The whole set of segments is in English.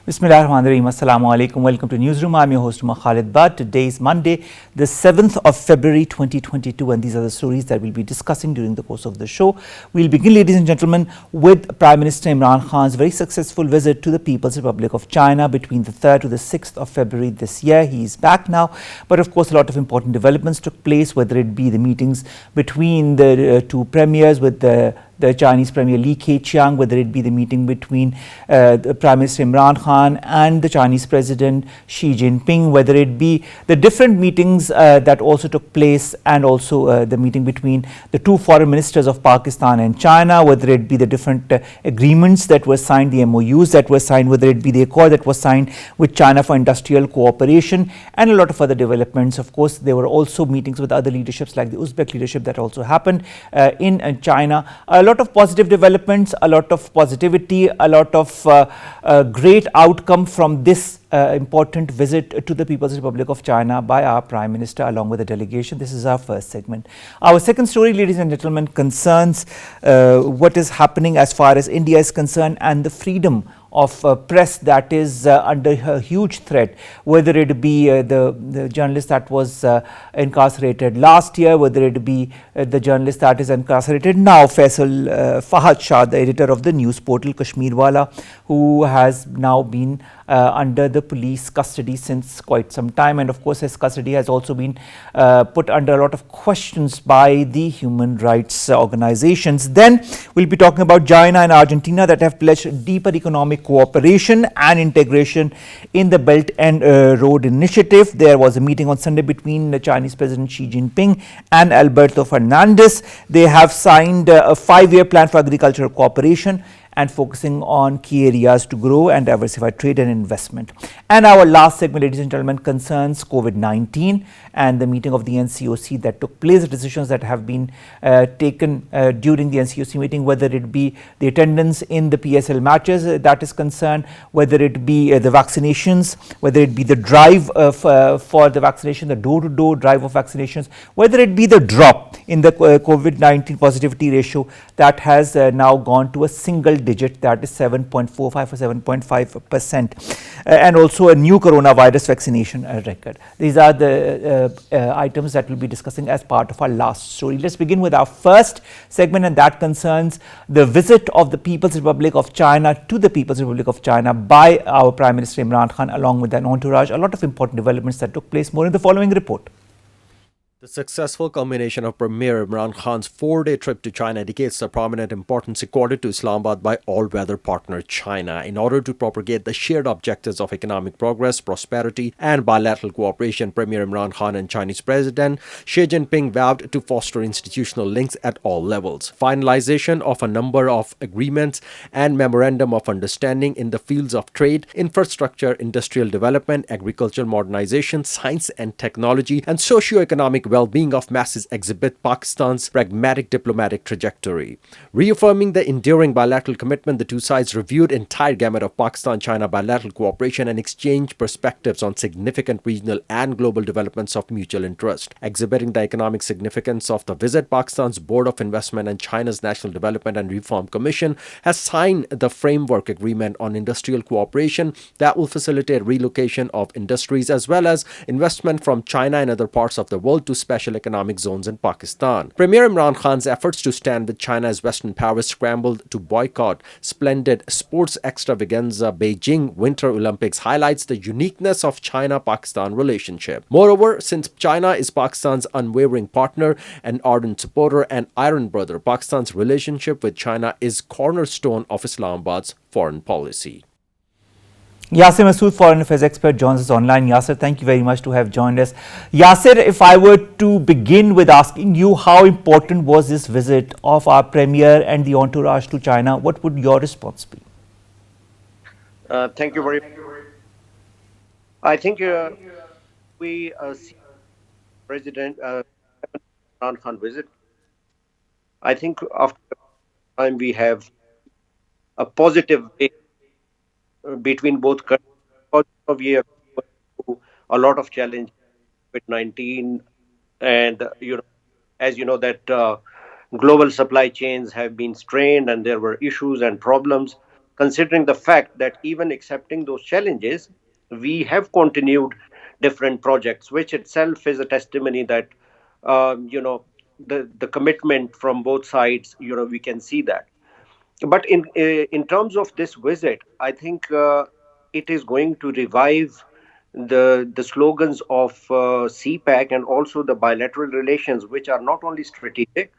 Bismillahirrahmanirrahim. Assalamu alaikum. Welcome to Newsroom. I'm your host, Omar Khalid. Today is Monday, the 7th of February 2022, and these are the stories that we'll be discussing during the course of the show. We'll begin, ladies and gentlemen, with Prime Minister Imran Khan's very successful visit to the People's Republic of China between the 3rd to the 6th of February this year. He's back now, but of course, a lot of important developments took place, whether it be the meetings between the two premiers with the Chinese Premier Li Keqiang, whether it be the meeting between the Prime Minister Imran Khan and the Chinese President Xi Jinping, whether it be the different meetings that also took place, and also the meeting between the two foreign ministers of Pakistan and China, whether it be the different agreements that were signed, the MOUs that were signed, whether it be the accord that was signed with China for industrial cooperation, and a lot of other developments. Of course, there were also meetings with other leaderships like the Uzbek leadership that also happened in China. A lot of positive developments, a lot of positivity, a lot of great outcome from this important visit to the People's Republic of China by our Prime Minister along with the delegation. This is our first segment. Our second story, ladies and gentlemen, concerns what is happening as far as India is concerned and the freedom of press that is under a huge threat, whether it be the journalist that was incarcerated last year, whether it be the journalist that is incarcerated now, Faisal Fahad Shah, the editor of the news portal Kashmirwala, who has now been under the police custody since quite some time, and of course his custody has also been put under a lot of questions by the human rights organizations. Then we'll be talking about China and Argentina that have pledged deeper economic cooperation and integration in the Belt and Road Initiative. There was a meeting on Sunday between the Chinese President Xi Jinping and Alberto Fernandez. They have signed a 5-year plan for agricultural cooperation and focusing on key areas to grow and diversify trade and investment. And our last segment, ladies and gentlemen, concerns COVID-19 and the meeting of the NCOC that took place, the decisions that have been taken during the NCOC meeting, whether it be the attendance in the PSL matches that is concerned, whether it be the vaccinations, whether it be the drive for the vaccination, the door-to-door drive of vaccinations, whether it be the drop in the COVID-19 positivity ratio that has now gone to a single digit, that is 7.45 or 7.5%, and also a new coronavirus vaccination record. These are the items that we'll be discussing as part of our last story. Let's begin with our first segment, and that concerns the visit of the People's Republic of China to the People's Republic of China by our Prime Minister Imran Khan along with an entourage. A lot of important developments that took place. More in the following report. The successful culmination of Premier Imran Khan's 4-day trip to China indicates the prominent importance accorded to Islamabad by all-weather partner China in order to propagate the shared objectives of economic progress, prosperity, and bilateral cooperation. Premier Imran Khan and Chinese President Xi Jinping vowed to foster institutional links at all levels. Finalization of a number of agreements and memorandum of understanding in the fields of trade, infrastructure, industrial development, agricultural modernization, science and technology, and socio-economic well-being of masses exhibit Pakistan's pragmatic diplomatic trajectory. Reaffirming the enduring bilateral commitment, the two sides reviewed entire gamut of Pakistan-China bilateral cooperation and exchanged perspectives on significant regional and global developments of mutual interest. Exhibiting the economic significance of the visit, Pakistan's Board of Investment and China's National Development and Reform Commission has signed the framework agreement on industrial cooperation that will facilitate relocation of industries as well as investment from China and other parts of the world to special economic zones in Pakistan. Premier Imran Khan's efforts to stand with China as Western powers scrambled to boycott splendid sports extravaganza Beijing Winter Olympics highlights the uniqueness of China-Pakistan relationship. Moreover, since China is Pakistan's unwavering partner and ardent supporter and iron brother, Pakistan's relationship with China is cornerstone of Islamabad's foreign policy. Yasir Masood, foreign affairs expert, joins us online. Yasir, thank you very much to have joined us. Yasir, if I were to begin with asking you how important was this visit of our premier and the entourage to China, what would your response be? Thank you very much. I think we see President Imran Khan visit. I think after time we have a positive way between both countries. We have a lot of challenge with 19, and as you know that global supply chains have been strained and there were issues and problems. considering the fact that even accepting those challenges, we have continued different projects, which itself is a testimony that, the commitment from both sides, we can see that. But in terms of this visit, I think it is going to revive the slogans of CPAC and also the bilateral relations, which are not only strategic,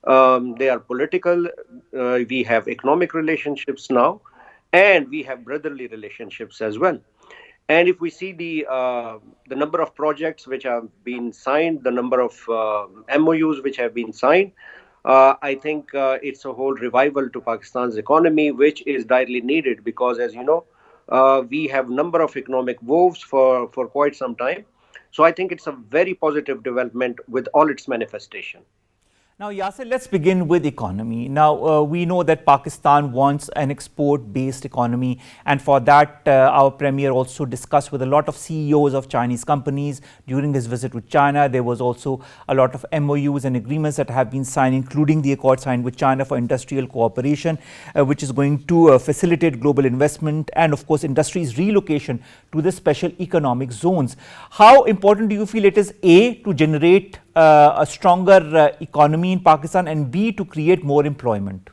they are political. We have economic relationships now, and we have brotherly relationships as well. And if we see the number of projects which have been signed, the number of MOUs which have been signed, I think it's a whole revival to Pakistan's economy, which is direly needed because, as you know, we have number of economic woes for quite some time. So I think it's a very positive development with all its manifestation. Now, Yasir, let's begin with economy. Now, we know that Pakistan wants an export-based economy, and for that, our premier also discussed with a lot of CEOs of Chinese companies during his visit with China. There was also a lot of MOUs and agreements that have been signed, including the accord signed with China for industrial cooperation, which is going to facilitate global investment and, of course, industries' relocation to the special economic zones. How important do you feel it is, A, to generate a stronger economy in Pakistan, and B, to create more employment?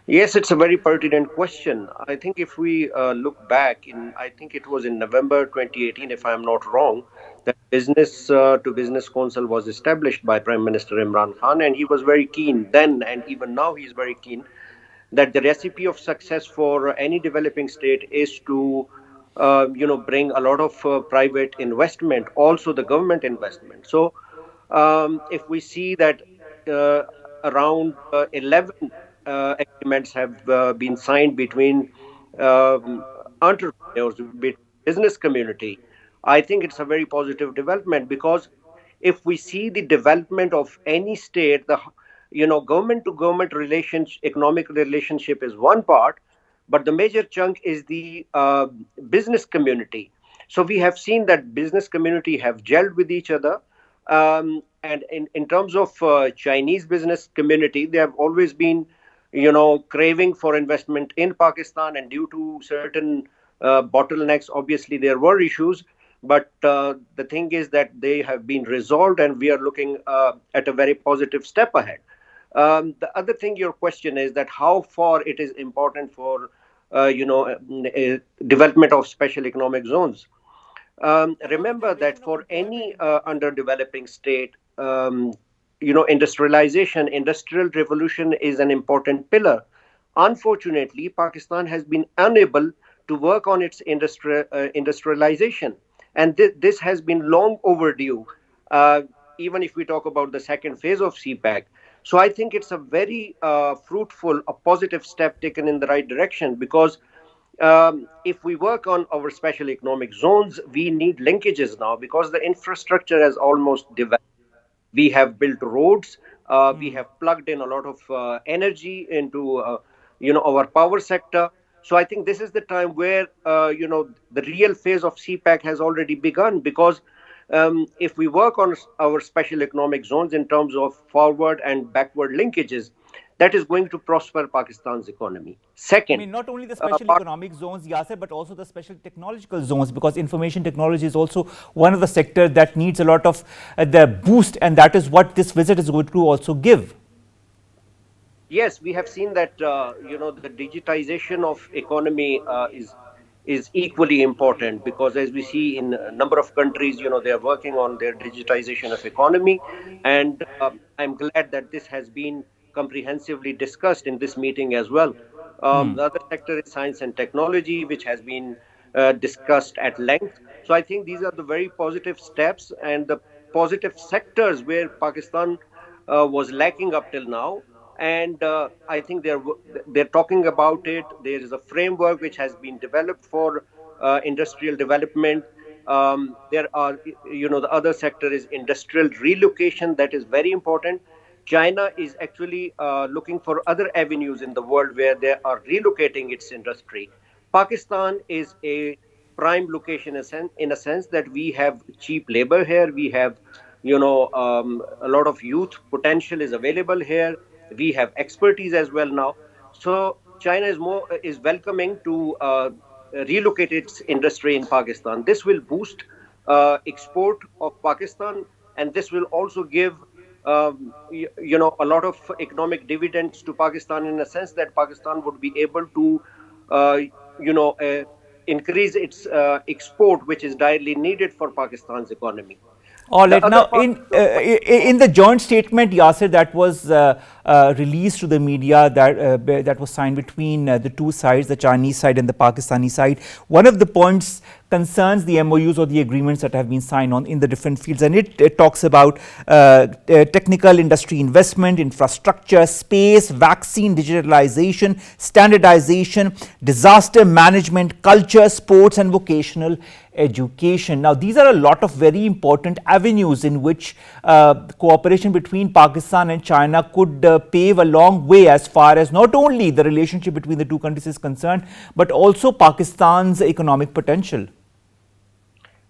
Yes, it's a very pertinent question. I think if we look back I think it was in November 2018, if I'm not wrong, that business to business council was established by Prime Minister Imran Khan, and he was very keen then, and even now he's very keen that the recipe of success for any developing state is to bring a lot of private investment, also the government investment. So if we see that uh, around 11 agreements have been signed between entrepreneurs, between business community, I think it's a very positive development because if we see the development of any state, the government to government relations, economic relationship is one part, but the major chunk is the business community. So we have seen that business community have gelled with each other. And in terms of Chinese business community, they have always been, craving for investment in Pakistan, and due to certain bottlenecks, obviously there were issues. But the thing is that they have been resolved, and we are looking at a very positive step ahead. The other thing, your question is that how far it is important for development of special economic zones. Remember that for any underdeveloping state, industrial revolution is an important pillar. Unfortunately, Pakistan has been unable to work on its industrialization, and this has been long overdue. Uh, Even if we talk about the second phase of CPAC, so I think it's a very fruitful, a positive step taken in the right direction because if we work on our special economic zones, we need linkages now because the infrastructure has almost developed. We have built roads. We have plugged in a lot of energy into our power sector. So I think this is the time where the real phase of CPAC has already begun because if we work on our special economic zones in terms of forward and backward linkages, that is going to prosper Pakistan's economy. I Second, mean, not only the special economic zones, Yasir, but also the special technological zones, because information technology is also one of the sectors that needs a lot of the boost, and that is what this visit is going to also give. yes, we have seen that the digitization of economy is equally important because as we see in a number of countries, they are working on their digitization of economy, and I'm glad that this has been comprehensively discussed in this meeting as well. The other sector is science and technology, which has been discussed at length. So I think these are the very positive steps and the positive sectors where Pakistan was lacking up till now, and I think they're talking about it. There is a framework which has been developed for industrial development. There are, the other sector is industrial relocation. That is very important. China is actually looking for other avenues in the world where they are relocating its industry. Pakistan is a prime location in a sense that we have cheap labor here. We have, a lot of youth potential is available here. We have expertise as well now. So China is welcoming to relocate its industry in Pakistan. This will boost export of Pakistan, and this will also give a lot of economic dividends to Pakistan, in a sense that Pakistan would be able to uh, you know uh, increase its export, which is direly needed for Pakistan's economy. All The right. other Now, part of your question. in the joint statement, Yasir, that was released to the media, that was signed between the two sides, the Chinese side and the Pakistani side. One of the points concerns the MOUs or the agreements that have been signed on in the different fields, and it talks about technical industry investment, infrastructure, space, vaccine, digitalization, standardization, disaster management, culture, sports, and vocational education. Now, these are a lot of very important avenues in which cooperation between Pakistan and China could pave a long way, as far as not only the relationship between the two countries is concerned, but also Pakistan's economic potential.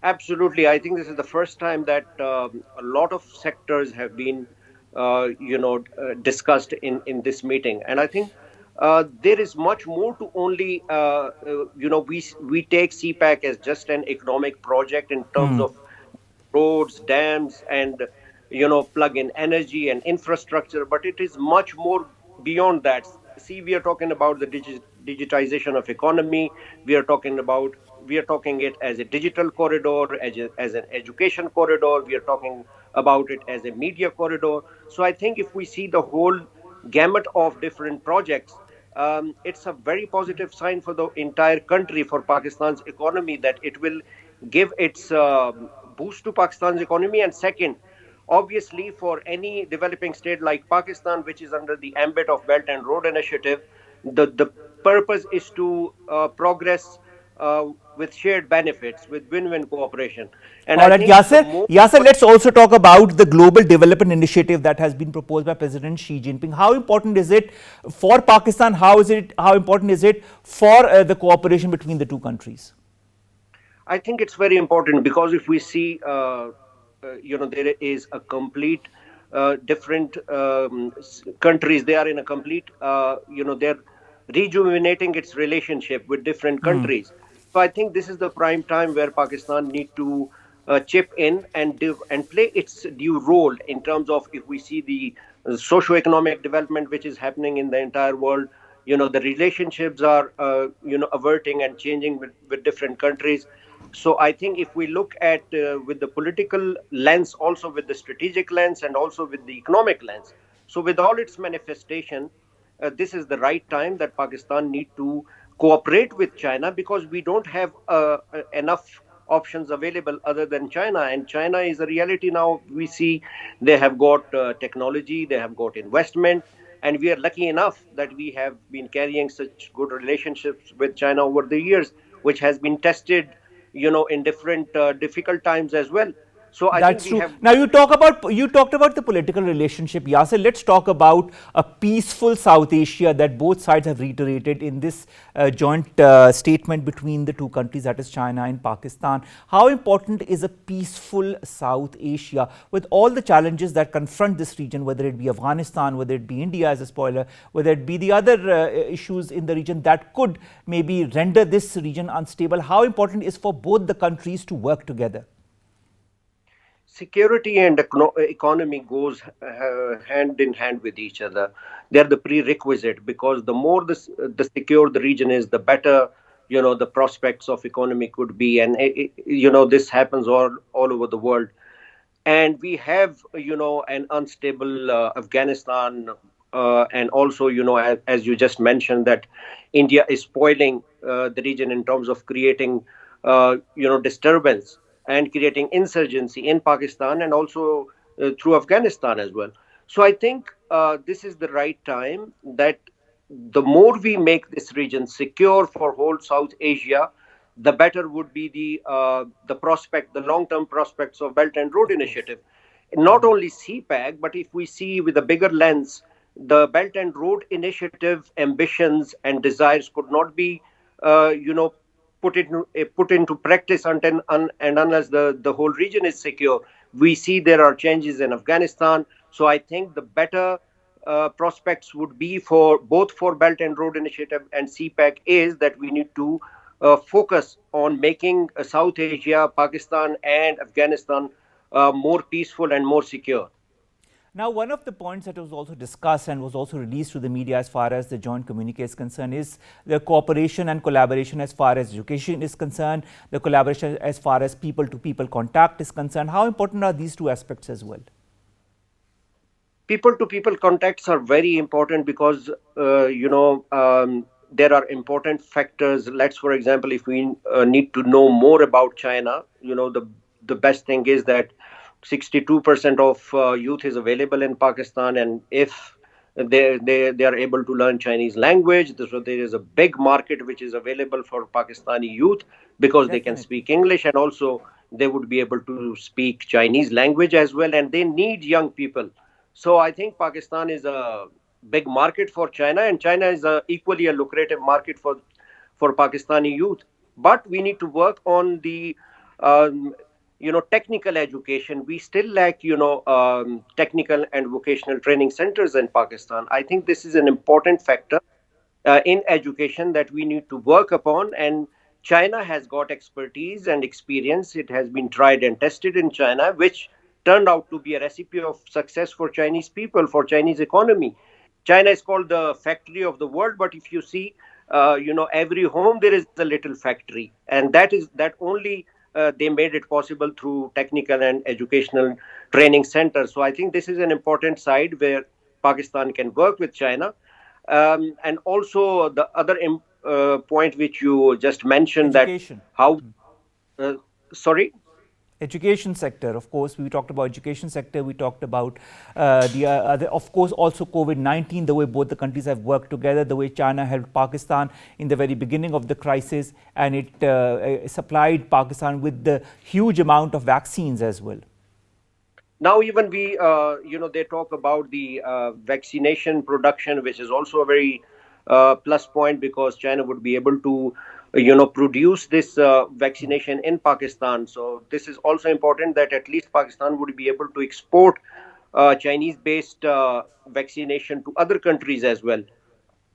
Absolutely. I think this is the first time that a lot of sectors have been, discussed in this meeting. And I think there is much more to only, we take CPAC as just an economic project in terms of roads, dams, and plug-in energy and infrastructure, but it is much more beyond that. See, we are talking about the digitization of economy. We are talking it as a digital corridor, as an education corridor. We are talking about it as a media corridor. So I think if we see the whole gamut of different projects, it's a very positive sign for the entire country, for Pakistan's economy, that it will give its boost to Pakistan's economy. And second, obviously, for any developing state like Pakistan, which is under the ambit of Belt and Road Initiative, the purpose is to progress with shared benefits, with win-win cooperation. And All I right, think the Yasser. more Yasser, let's also talk about the global development initiative that has been proposed by President Xi Jinping. How important is it for Pakistan? How important is it for the cooperation between the two countries? I think it's very important, because if we see, there is a complete different countries. They are in a complete, they're rejuvenating its relationship with different countries. So I think this is the prime time where Pakistan need to chip in and play its due role, in terms of, if we see the socio-economic development which is happening in the entire world. The relationships are averting and changing with different countries. So I think if we look at with the political lens, also with the strategic lens, and also with the economic lens, so with all its manifestation, this is the right time that Pakistan need to cooperate with China, because we don't have enough options available other than China. And China is a reality now. We see they have got technology, they have got investment, and we are lucky enough that we have been carrying such good relationships with China over the years, which has been tested, in different difficult times as well. So I think That's we true. have. Now you talked about the political relationship, Yasser. Let's talk about a peaceful South Asia that both sides have reiterated in this joint statement between the two countries, that is China and Pakistan. How important is a peaceful South Asia with all the challenges that confront this region, whether it be Afghanistan, whether it be India as a spoiler, whether it be the other issues in the region that could maybe render this region unstable? How important is for both the countries to work together? Security and economy goes hand in hand with each other. They're the prerequisite, because the more the secure the region is, the better the prospects of economy could be. And this happens all over the world. And we have an unstable Afghanistan, and also, as you just mentioned, that India is spoiling the region in terms of creating disturbance and creating insurgency in Pakistan, and also through Afghanistan as well. So I think this is the right time, that the more we make this region secure for whole South Asia, the better would be the long term prospects of Belt and Road Of course. Initiative. Not only CPAC, but if we see with a bigger lens, the Belt and Road Initiative ambitions and desires could not be, uh, you know, put into practice until and unless the whole region is secure. We see there are changes in Afghanistan. So I think the better prospects would be for both for Belt and Road Initiative and CPEC is that we need to focus on making South Asia, Pakistan, and Afghanistan more peaceful and more secure. Now, one of the points that was also discussed and was also released to the media as far as the joint communique is concerned is the cooperation and collaboration as far as education is concerned, the collaboration as far as people-to-people contact is concerned. How important are these two aspects as well? People-to-people contacts are very important because, there are important factors. Let's, for example, if we need to know more about China, the best thing is that 62% of youth is available in Pakistan, and if they are able to learn Chinese language, so there is a big market which is available for Pakistani youth because they can Definitely. speak English, and also they would be able to speak Chinese language as well, and they need young people. So I think Pakistan is a big market for China, and China is equally a lucrative market for Pakistani youth. But we need to work on the um, technical education. We still lack technical and vocational training centers in Pakistan. I think this is an important factor in education that we need to work upon. And China has got expertise and experience. It has been tried and tested in China, which turned out to be a recipe of success for Chinese people, for Chinese economy. China is called the factory of the world, but if you see, every home there is a little factory, and that only they made it possible through technical and educational training centers. So I think this is an important side where Pakistan can work with China. And also the other point which you just mentioned, that Education. how, uh, sorry. Education sector, of course, we talked about education sector. We talked about the other, of course, also COVID-19, the way both the countries have worked together, the way China helped Pakistan in the very beginning of the crisis, and it supplied Pakistan with the huge amount of vaccines as well. Now even we they talk about the vaccination production, which is also a very plus point, because China would be able to produce this vaccination in Pakistan. So this is also important, that at least Pakistan would be able to export Chinese based vaccination to other countries as well.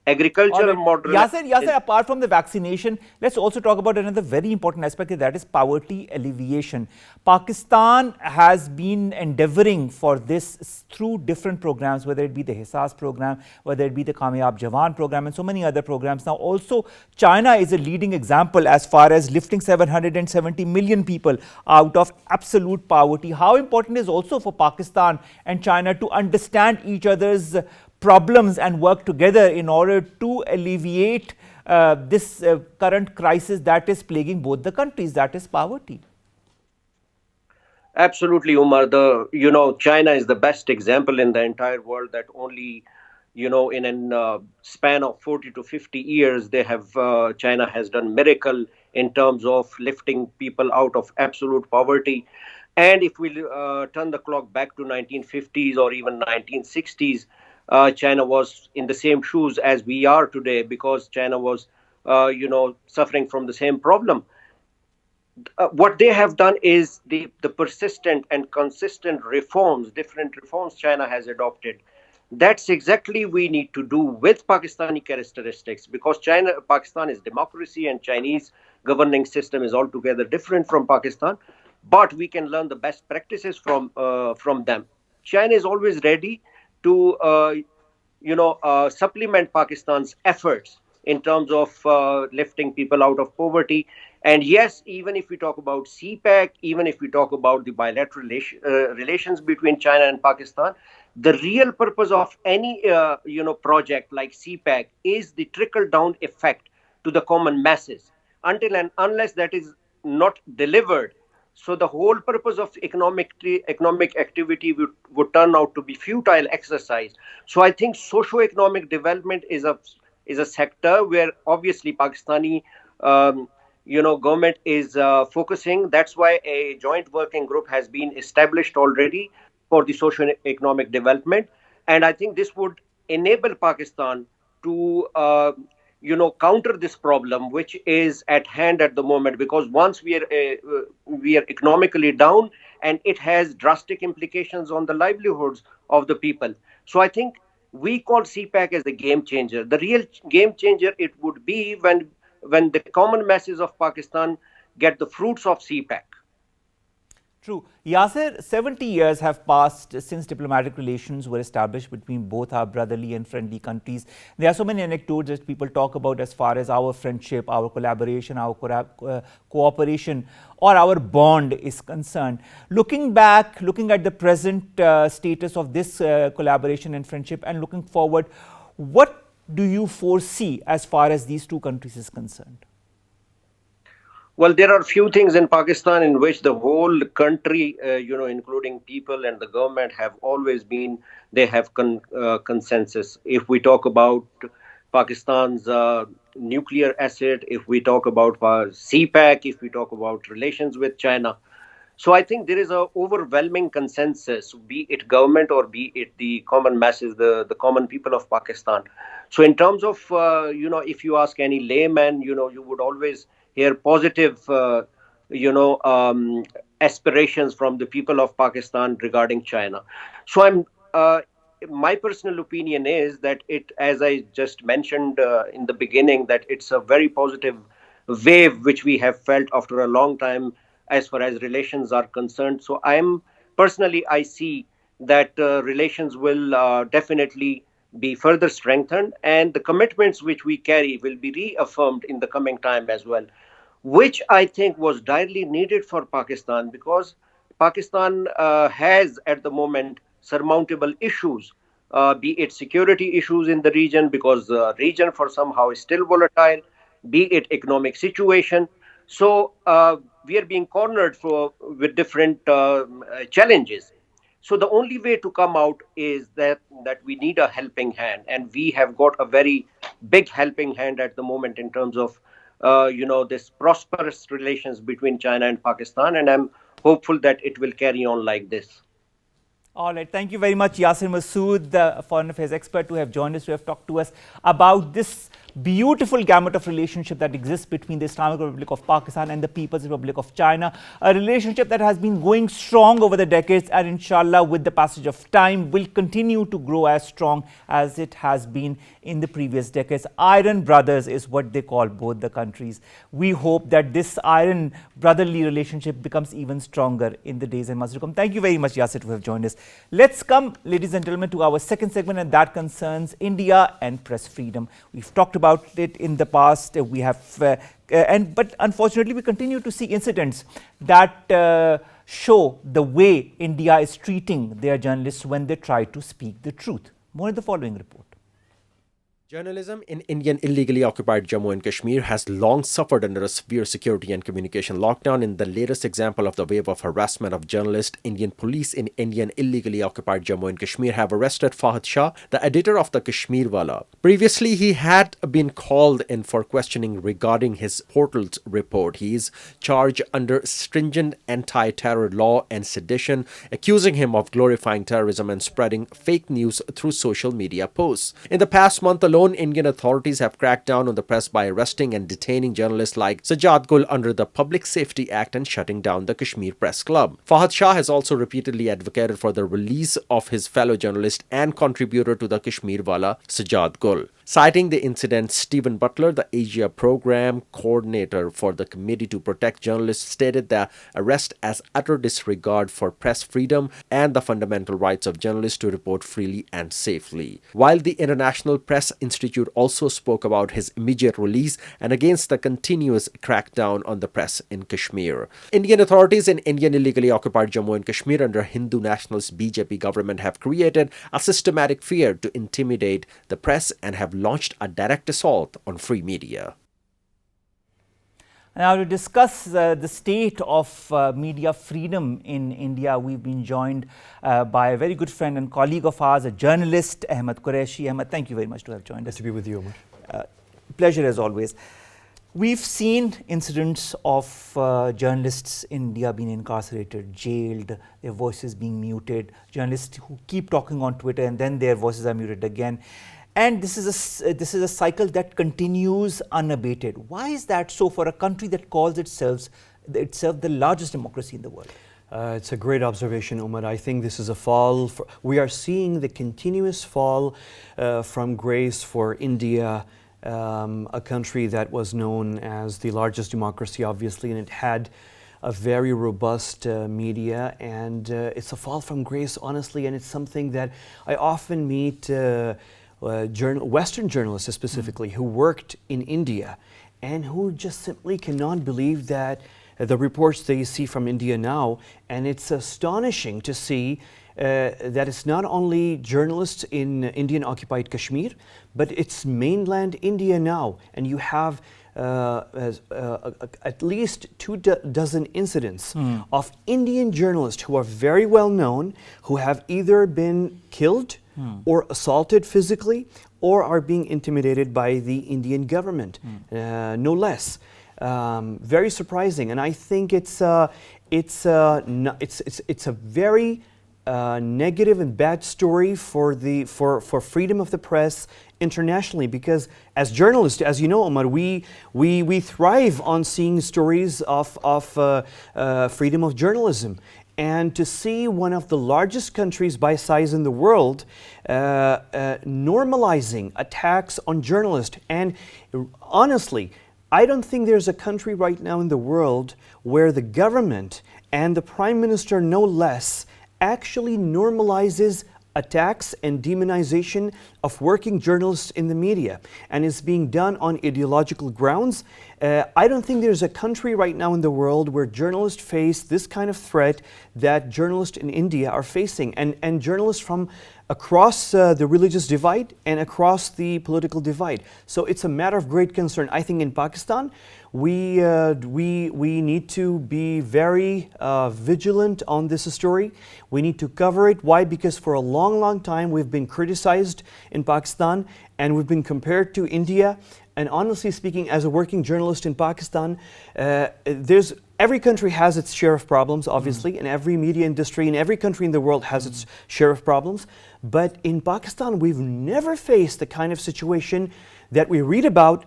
All Agricultural right. modernization. Yasir, apart from the vaccination, let's also talk about another very important aspect, that is poverty alleviation. Pakistan has been endeavoring for this through different programs, whether it be the Hisas program, whether it be the Kamyab Jawan program, and so many other programs. Now, also, China is a leading example as far as lifting 770 million people out of absolute poverty. How important is also for Pakistan and China to understand each other's problems and work together in order to alleviate this current crisis that is plaguing both the countries, that is poverty? Absolutely, Umar. China is the best example in the entire world, that only in a span of 40 to 50 years, they have China has done miracle in terms of lifting people out of absolute poverty. And if we turn the clock back to 1950s or even 1960s, China was in the same shoes as we are today, because China was suffering from the same problem. What they have done is the persistent and consistent reforms, different reforms China has adopted. That's exactly we need to do with Pakistani characteristics, because Pakistan is democracy, and Chinese governing system is altogether different from Pakistan. But we can learn the best practices from them. China is always ready to supplement Pakistan's efforts in terms of lifting people out of poverty. And yes, even if we talk about CPEC, even if we talk about the bilateral relations between China and Pakistan, the real purpose of any project like CPEC is the trickle down effect to the common masses. Until and unless that is not delivered, so the whole purpose of economic activity would turn out to be futile exercise. So I think socio-economic development is a sector where obviously Pakistani government is focusing. That's why a joint working group has been established already for the socio-economic development, and I think this would enable Pakistan to counter this problem which is at hand at the moment, because once we are economically down, and it has drastic implications on the livelihoods of the people. So I think We call CPAC as the game changer. The real game changer it would be when the common masses of Pakistan get the fruits of CPAC. True. Yasir, 70 years have passed since diplomatic relations were established between both our brotherly and friendly countries. There are so many anecdotes that people talk about as far as our friendship, our collaboration, our cooperation or our bond is concerned. Looking back, looking at the present status of this collaboration and friendship and looking forward, what do you foresee as far as these two countries is concerned? Well, there are few things in Pakistan in which the whole country, including people and the government, have always been, they have consensus. If we talk about Pakistan's nuclear asset, if we talk about CPAC, if we talk about relations with China. So I think there is a overwhelming consensus, be it government or be it the common masses, the common people of Pakistan. So in terms of, if you ask any layman, you would always hear positive, aspirations from the people of Pakistan regarding China. So my personal opinion is that as I just mentioned in the beginning, that it's a very positive wave which we have felt after a long time as far as relations are concerned. So I see that relations will definitely be further strengthened, and the commitments which we carry will be reaffirmed in the coming time as well, which I think was direly needed for Pakistan, because Pakistan has at the moment surmountable issues, be it security issues in the region, because the region for somehow is still volatile, be it economic situation. So we are being cornered with different challenges. So the only way to come out is that we need a helping hand, and we have got a very big helping hand at the moment in terms of this prosperous relations between China and Pakistan, and I'm hopeful that it will carry on like this. All right. Thank you very much, Yasir Masood, the foreign affairs expert, who have joined us, who have talked to us about this beautiful gamut of relationship that exists between the Islamic Republic of Pakistan and the People's Republic of China. A relationship that has been going strong over the decades and inshallah with the passage of time will continue to grow as strong as it has been in the previous decades. Iron brothers is what they call both the countries. We hope that this iron brotherly relationship becomes even stronger in the days and months to come. Thank you very much, Yasir, to have joined us. Let's come, ladies and gentlemen, to our second segment, and that concerns India and press freedom. We've talked about it in the past. We have, but unfortunately, we continue to see incidents that show the way India is treating their journalists when they try to speak the truth. More in the following report. Journalism in Indian illegally occupied Jammu and Kashmir has long suffered under a severe security and communication lockdown. In the latest example of the wave of harassment of journalists, Indian police in Indian illegally occupied Jammu and Kashmir have arrested Fahad Shah, the editor of the Kashmir Wala. Previously, he had been called in for questioning regarding his portal's report. He is charged under stringent anti-terror law and sedition, accusing him of glorifying terrorism and spreading fake news through social media posts. In the past month alone, Indian authorities have cracked down on the press by arresting and detaining journalists like Sajjad Gul under the Public Safety Act and shutting down the Kashmir Press Club. Fahad Shah has also repeatedly advocated for the release of his fellow journalist and contributor to the Kashmir Wala, Sajjad Gul. Citing the incident, Stephen Butler, the Asia Program Coordinator for the Committee to Protect Journalists, stated the arrest as utter disregard for press freedom and the fundamental rights of journalists to report freely and safely. While the International Press Institute also spoke about his immediate release and against the continuous crackdown on the press in Kashmir. Indian authorities in Indian illegally occupied Jammu and Kashmir under Hindu nationalist BJP government have created a systematic fear to intimidate the press and have launched a direct assault on free media. Now, to discuss the state of media freedom in India, we've been joined by a very good friend and colleague of ours, a journalist, Ahmed Quraishi. Ahmed, thank you very much to have joined us. Nice to be with you, Omar. Pleasure as always. We've seen incidents of journalists in India being incarcerated, jailed, their voices being muted, journalists who keep talking on Twitter and then their voices are muted again. And this is a cycle that continues unabated. Why is that so for a country that calls itself the largest democracy in the world? It's a great observation, Omar. I think this is a fall. We are seeing the continuous fall from grace for India, a country that was known as the largest democracy, obviously, and it had a very robust media, and it's a fall from grace, honestly, and it's something that I often meet Western journalists specifically who worked in India and who just simply cannot believe that the reports they see from India now, and it's astonishing to see that it's not only journalists in Indian occupied Kashmir, but it's mainland India now, and you have at least two dozen incidents of Indian journalists who are very well known, who have either been killed or assaulted physically, or are being intimidated by the Indian government, no less. Very surprising, and I think it's a very negative and bad story for freedom of the press internationally, because as journalists, as you know, Omar, we thrive on seeing stories of freedom of journalism. And to see one of the largest countries by size in the world normalizing attacks on journalists, and honestly, I don't think there's a country right now in the world where the government and the Prime Minister, no less, actually normalizes attacks and demonization of working journalists in the media, and is being done on ideological grounds. I don't think there's a country right now in the world where journalists face this kind of threat that journalists in India are facing, and journalists from across the religious divide and across the political divide. So it's a matter of great concern. I think in Pakistan, we need to be very vigilant on this story. We need to cover it. Why? Because for a long time we've been criticized in Pakistan, and we've been compared to India. And honestly speaking, as a working journalist in Pakistan, every country has its share of problems, obviously, and every media industry in every country in the world has its share of problems. But in Pakistan, we've never faced the kind of situation that we read about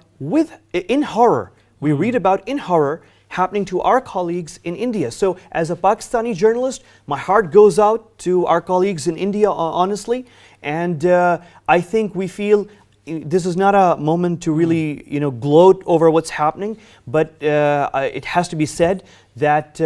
in horror. We read about in horror happening to our colleagues in India. So as a Pakistani journalist, my heart goes out to our colleagues in India, honestly. And I think we feel this is not a moment to really, gloat over what's happening, but it has to be said that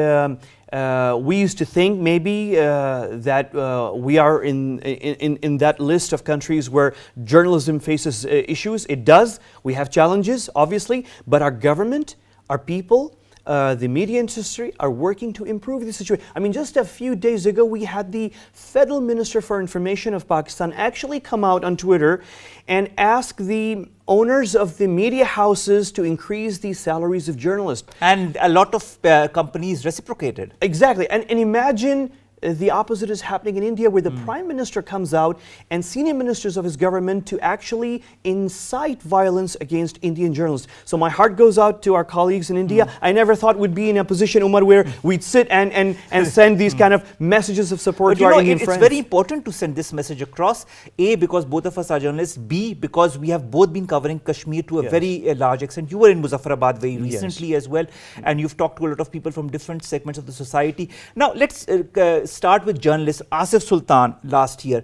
we used to think maybe that we are in that list of countries where journalism faces issues. It does. We have challenges, obviously, but our government, our people, the media industry are working to improve the situation. I mean, just a few days ago, we had the Federal Minister for Information of Pakistan actually come out on Twitter and ask the owners of the media houses to increase the salaries of journalists. And a lot of companies reciprocated. Exactly. And imagine the opposite is happening in India, where the Prime Minister comes out and senior ministers of his government to actually incite violence against Indian journalists. So my heart goes out to our colleagues in India. I never thought we'd be in a position, Umar, where we'd sit and send these kind of messages of support to our Indian friends. It's very important to send this message across. A, because both of us are journalists. B, because we have both been covering Kashmir to a very large extent. You were in Muzaffarabad very recently as well, and you've talked to a lot of people from different segments of the society. Now, let's start with journalists. Asif Sultan last year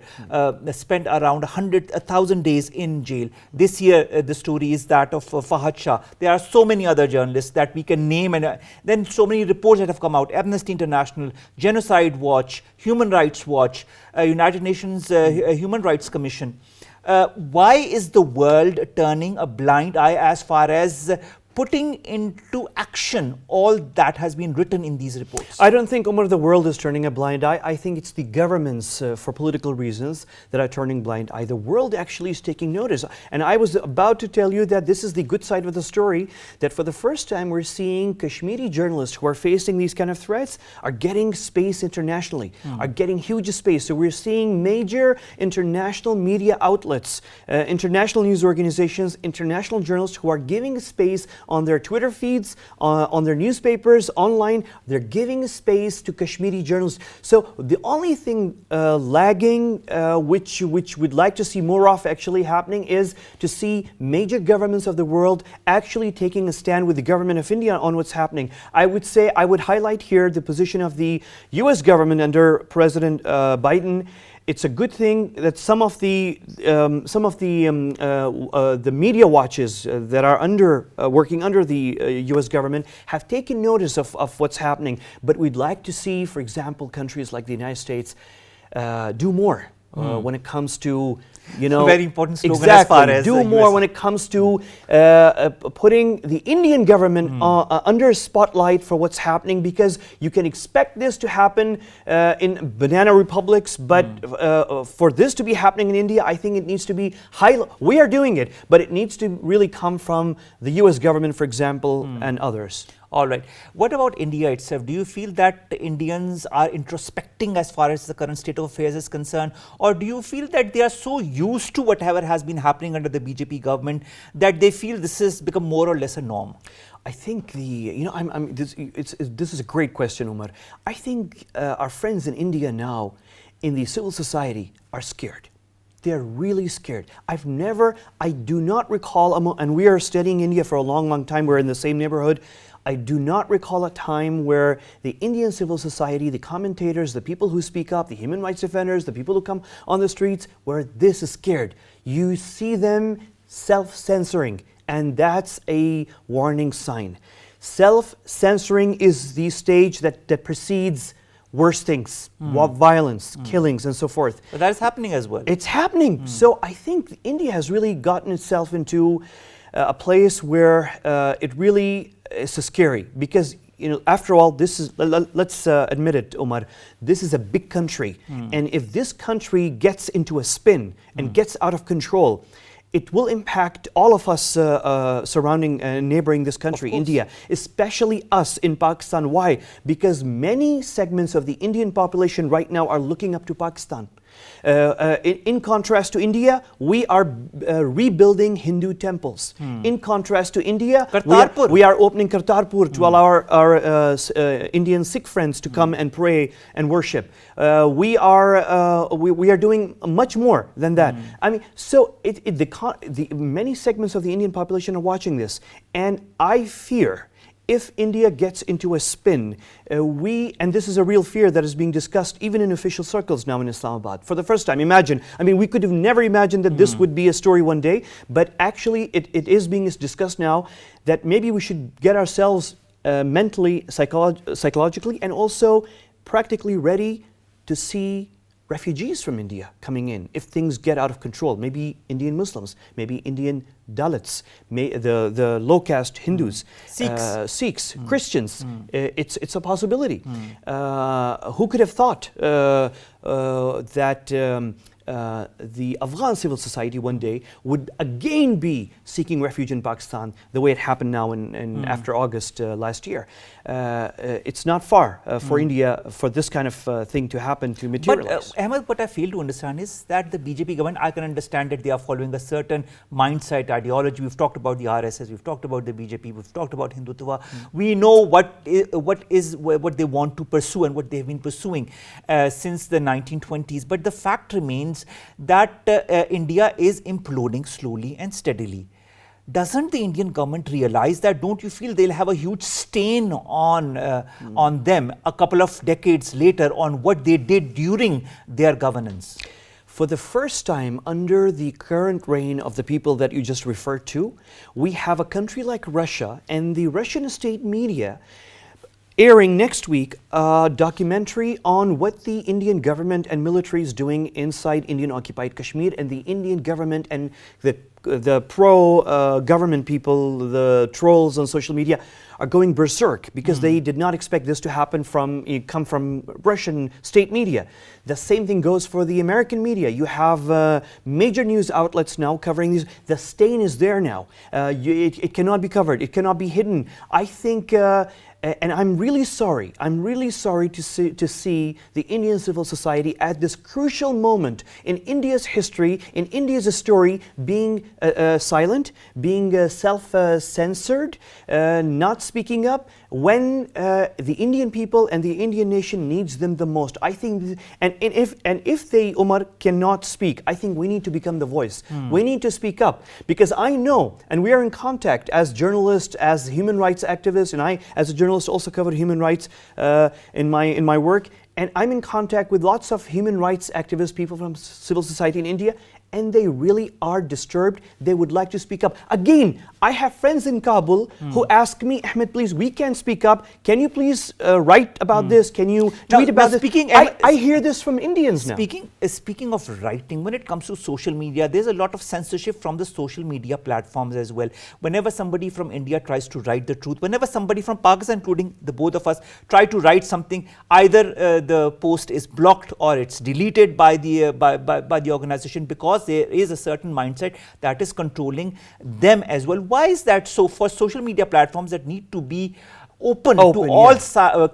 spent around 1,000 days in jail. This year the story is that of Fahad Shah. There are so many other journalists that we can name, and then so many reports that have come out. Amnesty International, Genocide Watch, Human Rights Watch, United Nations Human Rights Commission. Why is the world turning a blind eye as far as putting into action all that has been written in these reports? I don't think, Omar, the world is turning a blind eye. I think it's the governments, for political reasons, that are turning blind eye. The world actually is taking notice. And I was about to tell you that this is the good side of the story, that for the first time we're seeing Kashmiri journalists who are facing these kind of threats are getting space internationally, are getting huge space. So we're seeing major international media outlets, international news organizations, international journalists who are giving space on their Twitter feeds, on their newspapers, online. They're giving space to Kashmiri journalists. So the only thing lagging, which we'd like to see more of actually happening, is to see major governments of the world actually taking a stand with the government of India on what's happening. I would highlight here the position of the US government under President Biden. It's a good thing that some of the media watches that are working under the U.S. government have taken notice of what's happening. But we'd like to see, for example, countries like the United States do more when it comes to, very important slogan exactly, as far as do more when it comes to putting the Indian government under spotlight for what's happening, because you can expect this to happen in banana republics, but for this to be happening in India, I think it needs to be we are doing it, but it needs to really come from the US government, for example, and others. All right. What about India itself? Do you feel that the Indians are introspecting as far as the current state of affairs is concerned? Or do you feel that they are so used to whatever has been happening under the BJP government that they feel this has become more or less a norm? I think this is a great question, Omar. I think our friends in India now, in the civil society, are scared. They're really scared. I do not recall, and we are studying India for a long, long time, we're in the same neighborhood. I do not recall a time where the Indian civil society, the commentators, the people who speak up, the human rights defenders, the people who come on the streets, where this is scared. You see them self-censoring, and that's a warning sign. Self-censoring is the stage that precedes worse things, violence, killings, and so forth. But that is happening as well. It's happening. So I think India has really gotten itself into a place where it really is scary, because after all, this is, let's admit it, Omar, this is a big country, and if this country gets into a spin and gets out of control, it will impact all of us surrounding and neighboring this country, India, especially us in Pakistan. Why? Because many segments of the Indian population right now are looking up to Pakistan. In contrast to India, we are rebuilding Hindu temples. In contrast to India, we are opening Kartarpur to allow our Indian Sikh friends to come and pray and worship. We are doing much more than that. I mean, so the many segments of the Indian population are watching this, and I fear, if India gets into a spin, and this is a real fear that is being discussed even in official circles now in Islamabad. For the first time, we could have never imagined that this would be a story one day, but actually it is being discussed now that maybe we should get ourselves mentally, psychologically, and also practically ready to see refugees from India coming in if things get out of control. Maybe Indian Muslims, maybe Indian Dalits, the low caste Hindus, Sikhs, Christians. It's a possibility. Who could have thought that the Afghan civil society one day would again be seeking refuge in Pakistan the way it happened now after August last year. It's not far for India for this kind of thing to happen, to materialize. But Ahmed, what I fail to understand is that the BJP government, I can understand that they are following a certain mindset, ideology. We've talked about the RSS, we've talked about the BJP, we've talked about Hindutva. We know what they want to pursue and what they've been pursuing since the 1920s. But the fact remains that India is imploding slowly and steadily. Doesn't the Indian government realize that? Don't you feel they'll have a huge stain on them a couple of decades later on what they did during their governance? For the first time under the current reign of the people that you just referred to, we have a country like Russia and the Russian state media airing next week a documentary on what the Indian government and military is doing inside Indian occupied Kashmir, and the Indian government and the pro-government people, the trolls on social media, are going berserk because they did not expect this to come from Russian state media. The same thing goes for the American media. You have major news outlets now covering these. The stain is there now. It cannot be covered. It cannot be hidden. I think, and I'm really sorry to see the Indian civil society at this crucial moment in India's history, in India's story, being silent, being self-censored, not speaking up when the Indian people and the Indian nation needs them the most. I think, and if they, Omar, cannot speak, I think we need to become the voice. We need to speak up, because I know, and we are in contact as journalists, as human rights activists, and I, as a journalist, also covered human rights in my work. And I'm in contact with lots of human rights activists, people from civil society in India, and they really are disturbed. They would like to speak up. Again, I have friends in Kabul who ask me, Ahmed, please, we can't speak up. Can you please write about this? Can you tweet about this? I hear this from Indians now. Speaking of writing, when it comes to social media, there's a lot of censorship from the social media platforms as well. Whenever somebody from India tries to write the truth, whenever somebody from Pakistan, including the both of us, try to write something, either the post is blocked or it's deleted by the organization, because there is a certain mindset that is controlling them as well. Why is that so for social media platforms that need to be open to all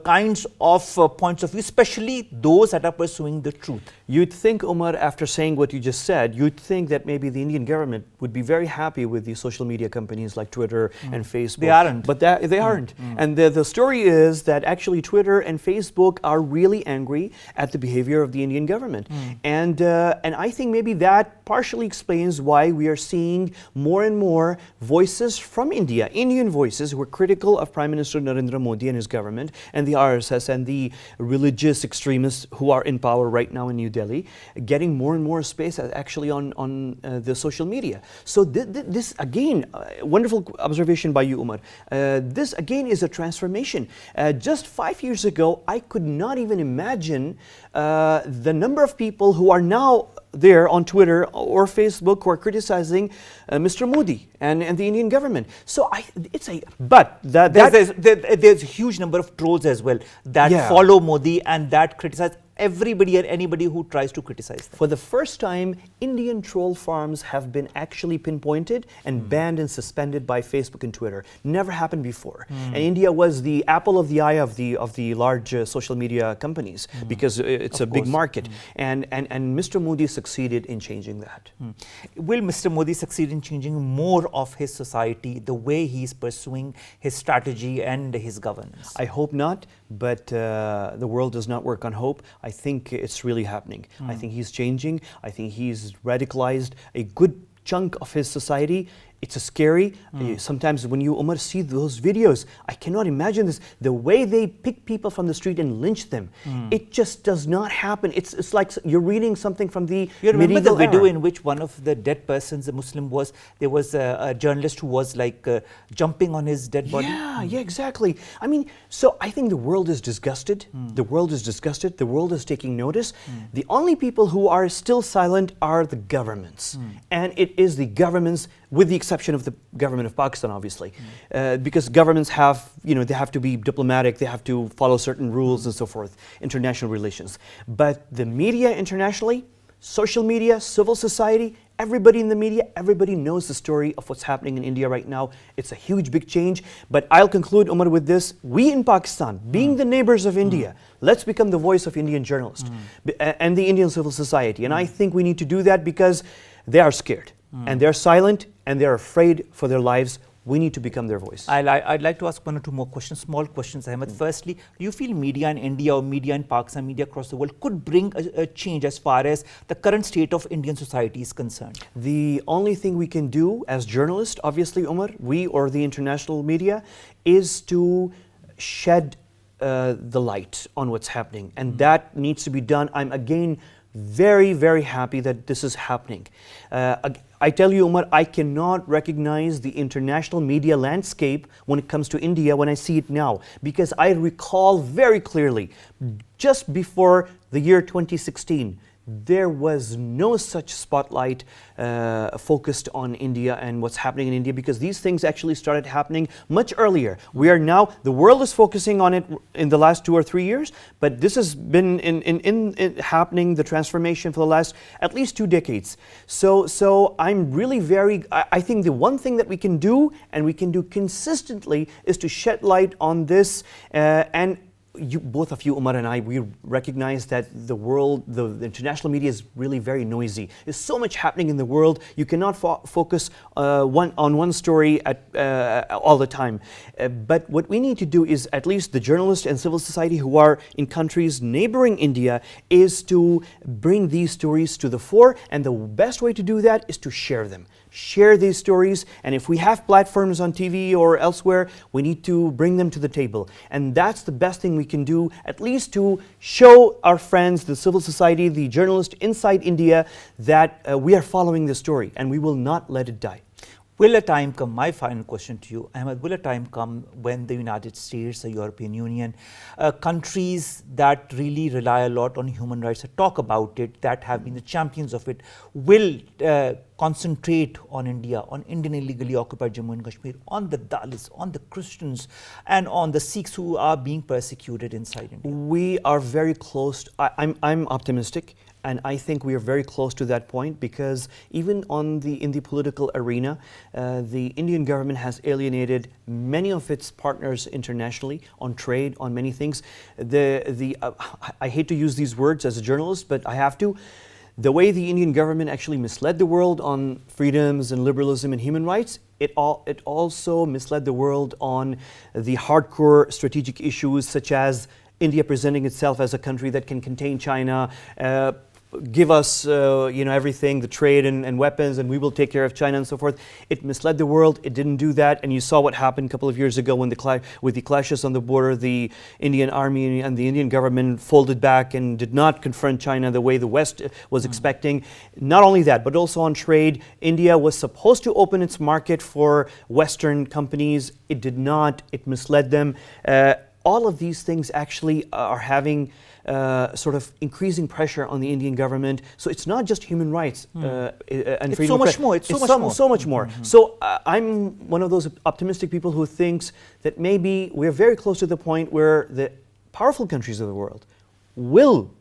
kinds of points of view, especially those that are pursuing the truth? You'd think, Omar, after saying what you just said, you'd think that maybe the Indian government would be very happy with the social media companies like Twitter and Facebook. They aren't. But they aren't. And the story is that actually Twitter and Facebook are really angry at the behavior of the Indian government. And I think maybe that partially explains why we are seeing more and more voices from India, Indian voices who are critical of Prime Minister Narendra Modi and his government, and the RSS and the religious extremists who are in power right now in New Delhi, getting more and more space actually on the social media. So this again, wonderful observation by you, Omar. This again is a transformation. Just 5 years ago, I could not even imagine the number of people who are now there on Twitter or Facebook who are criticizing Mr. Modi and the Indian government. So there's a huge number of trolls as well that follow Modi and that criticize everybody and anybody who tries to criticize them. For the first time, Indian troll farms have been actually pinpointed and banned and suspended by Facebook and Twitter. Never happened before. And India was the apple of the eye of the large social media companies because it's a big market. And Mr. Modi succeeded in changing that. Will Mr. Modi succeed in changing more of his society, the way he's pursuing his strategy and his governance? I hope not, but the world does not work on hope. I think it's really happening. I think he's changing. I think he's radicalized a good chunk of his society. It's a scary. Sometimes when you, Omar, see those videos, I cannot imagine this. The way they pick people from the street and lynch them, it just does not happen. It's like you're reading something from the You remember medieval the video era. in which one of the dead persons, a Muslim, there was a journalist who was like jumping on his dead body? Yeah, exactly. I mean, so I think the world is disgusted. The world is disgusted. The world is taking notice. The only people who are still silent are the governments. And it is the governments, with the exception of the government of Pakistan, obviously, because governments have, they have to be diplomatic, they have to follow certain rules and so forth, international relations. But the media internationally, social media, civil society, everybody in the media, everybody knows the story of what's happening in India right now. It's a huge, big change. But I'll conclude, Omar, with this. We in Pakistan, being the neighbors of India, let's become the voice of Indian journalists and the Indian civil society. And I think we need to do that because they are scared. And they're silent and they're afraid for their lives. We need to become their voice. I'd like to ask one or two more questions, small questions, Ahmed. Firstly, do you feel media in India or media in Pakistan, media across the world could bring a change as far as the current state of Indian society is concerned? The only thing we can do as journalists, obviously, Omar, we or the international media, is to shed the light on what's happening. And that needs to be done. I'm again very, very happy that this is happening. I tell you, Omar, I cannot recognize the international media landscape when it comes to India when I see it now, because I recall very clearly, just before the year 2016, there was no such spotlight focused on India and what's happening in India, because these things actually started happening much earlier. We are now, the world is focusing on it in the last 2 or 3 years, but this has been in happening, the transformation for the last at least 2 decades. So I'm really I think the one thing that we can do, and we can do consistently, is to shed light on this and both of you, Omar and I, we recognize that the world, the international media is really very noisy. There's so much happening in the world. You cannot focus on one story all the time. But what we need to do is, at least the journalists and civil society who are in countries neighboring India, is to bring these stories to the fore. And the best way to do that is to share them. Share these stories, and if we have platforms on TV or elsewhere, we need to bring them to the table. And that's the best thing we can do, at least to show our friends, the civil society, the journalists inside India, that we are following the story and we will not let it die. Will a time come, my final question to you, Ahmed, will a time come when the United States, the European Union, countries that really rely a lot on human rights, talk about it, that have been the champions of it, will concentrate on India, on Indian illegally occupied Jammu and Kashmir, on the Dalits, on the Christians, and on the Sikhs who are being persecuted inside India? We are very close. I'm optimistic. And I think we are very close to that point, because even in the political arena, the Indian government has alienated many of its partners internationally on trade, on many things. I hate to use these words as a journalist, but I have to. The way the Indian government actually misled the world on freedoms and liberalism and human rights, it also misled the world on the hardcore strategic issues, such as India presenting itself as a country that can contain China, give us everything, the trade and weapons, and we will take care of China and so forth. It misled the world. It didn't do that, and you saw what happened a couple of years ago when with the clashes on the border, the Indian army and the Indian government folded back and did not confront China the way the West was expecting. Not only that, but also on trade, India was supposed to open its market for Western companies. It did not. It misled them. All of these things actually are having sort of increasing pressure on the Indian government. So it's not just human rights and it's freedom. So much more. It's so much more. So I'm one of those optimistic people who thinks that maybe we're very close to the point where the powerful countries of the world will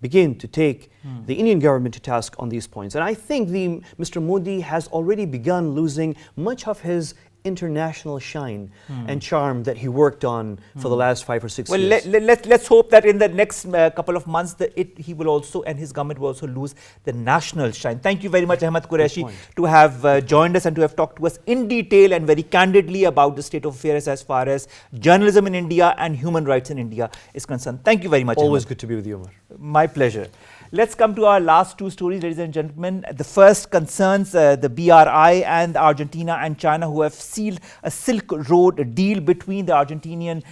begin to take the Indian government to task on these points. And I think Mr. Modi has already begun losing much of his international shine and charm that he worked on for the last 5 or 6 years. Well, let's hope that in the next couple of months he will also, and his government will also, lose the national shine. Thank you very much, Ahmed Quraishi, to have joined us and to have talked to us in detail and very candidly about the state of affairs as far as journalism in India and human rights in India is concerned. Thank you very much, Always Ahmed. good to be with you, Omar. My pleasure. Let's come to our last two stories, ladies and gentlemen. The first concerns the BRI and Argentina and China, who have sealed a Silk Road deal between the Argentinian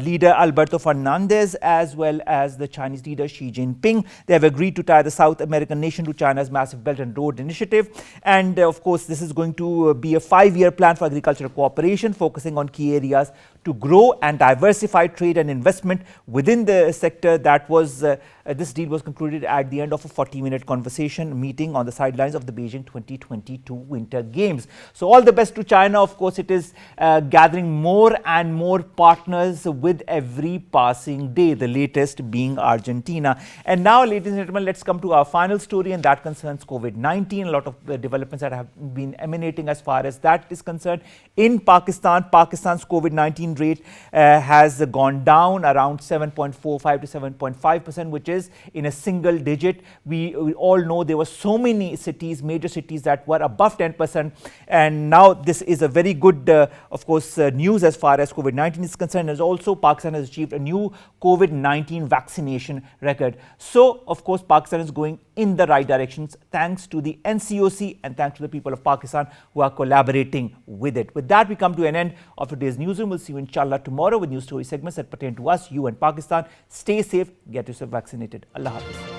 leader Alberto Fernandez as well as the Chinese leader Xi Jinping. They have agreed to tie the South American nation to China's massive Belt and Road Initiative. And of course, this is going to be a 5-year plan for agricultural cooperation, focusing on key areas to grow and diversify trade and investment within the sector. That was this deal was concluded at the end of a 40-minute conversation meeting on the sidelines of the Beijing 2022 Winter Games. So all the best to China. Of course, it is gathering more and more partners with every passing day, the latest being Argentina. And now, ladies and gentlemen, let's come to our final story, and that concerns COVID-19. A lot of developments that have been emanating as far as that is concerned. In Pakistan, Pakistan's COVID-19 rate has gone down around 7.45 to 7.5%, which is in a single digit. We all know there were so many cities, major cities, that were above 10%, and now this is a very good, of course, news as far as COVID-19 is concerned. As also, Pakistan has achieved a new COVID-19 vaccination record. So, of course, Pakistan is going in the right directions thanks to the NCOC and thanks to the people of Pakistan who are collaborating with it. With that, we come to an end of today's newsroom. We'll see you inshallah tomorrow with news story segments that pertain to us, you and Pakistan. Stay safe, get yourself vaccinated. Allah Hafiz.